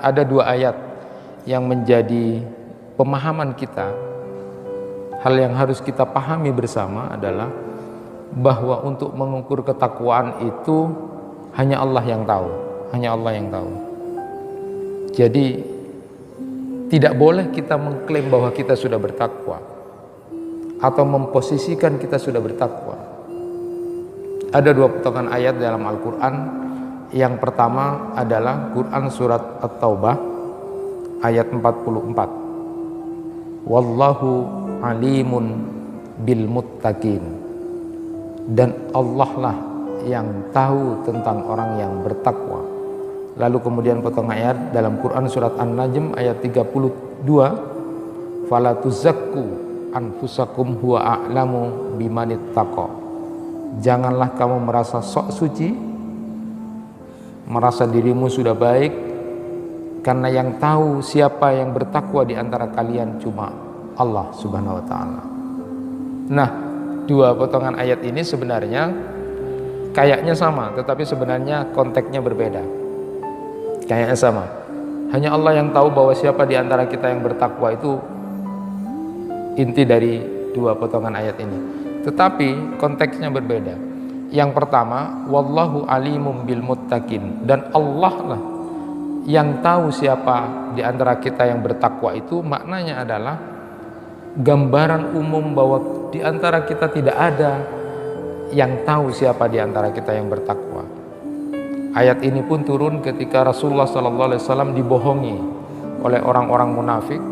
Ada dua ayat yang menjadi pemahaman kita. Hal yang harus kita pahami bersama adalah bahwa untuk mengukur ketakwaan itu hanya Allah yang tahu, hanya Allah yang tahu. Jadi tidak boleh kita mengklaim bahwa kita sudah bertakwa atau memposisikan kita sudah bertakwa. Ada dua potongan ayat dalam Al-Quran. Yang pertama adalah Quran surat At-Taubah ayat 44. Wallahu alimun bil muttaqin. Dan Allah lah yang tahu tentang orang yang bertakwa. Lalu kemudian potongan ayat dalam Quran surat An-Najm ayat 32. Fala tuzakku anfusakum huwa a'lamu bimanittaqa. Janganlah kamu merasa sok suci, merasa dirimu sudah baik, karena yang tahu siapa yang bertakwa di antara kalian cuma Allah Subhanahu wa taala. Nah, dua potongan ayat ini sebenarnya kayaknya sama, tetapi sebenarnya konteksnya berbeda. Kayaknya sama. Hanya Allah yang tahu bahwa siapa di antara kita yang bertakwa, itu inti dari dua potongan ayat ini. Tetapi konteksnya berbeda. Yang pertama, wallahu alimum bil muttaqin, dan Allah lah yang tahu siapa di antara kita yang bertakwa. Itu maknanya adalah gambaran umum bahwa di antara kita tidak ada yang tahu siapa di antara kita yang bertakwa. Ayat ini pun turun ketika Rasulullah SAW dibohongi oleh orang-orang munafik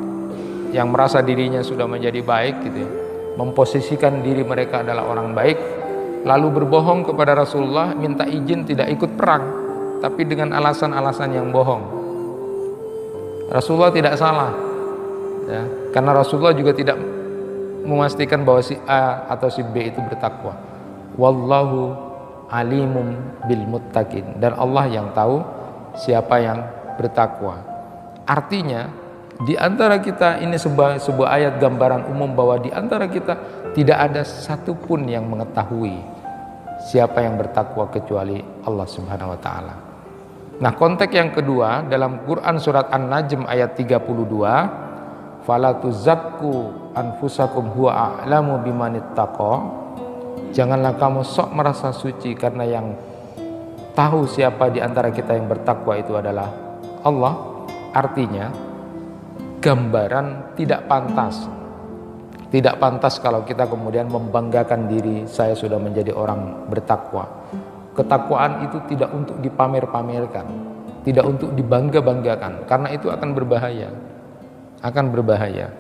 yang merasa dirinya sudah menjadi baik gitu ya, memposisikan diri mereka adalah orang baik, lalu berbohong kepada Rasulullah, minta izin tidak ikut perang, tapi dengan alasan-alasan yang bohong. Rasulullah tidak salah ya, karena Rasulullah juga tidak memastikan bahwa si A atau si B itu bertakwa. Wallahu alimum bil muttaqin, dan Allah yang tahu siapa yang bertakwa. Artinya di antara kita ini sebuah ayat gambaran umum bahwa di antara kita tidak ada satupun yang mengetahui siapa yang bertakwa kecuali Allah Subhanahu wa taala. Nah, konteks yang kedua dalam Quran surat An-Najm ayat 32, fala tuzakku anfusakum huwa a'lamu bimanittaqa. Janganlah kamu sok merasa suci, karena yang tahu siapa di antara kita yang bertakwa itu adalah Allah. Artinya gambaran tidak pantas. Tidak pantas kalau kita kemudian membanggakan diri, saya sudah menjadi orang bertakwa. Ketakwaan itu tidak untuk dipamer-pamerkan, tidak untuk dibangga-banggakan, karena itu akan berbahaya. Akan berbahaya.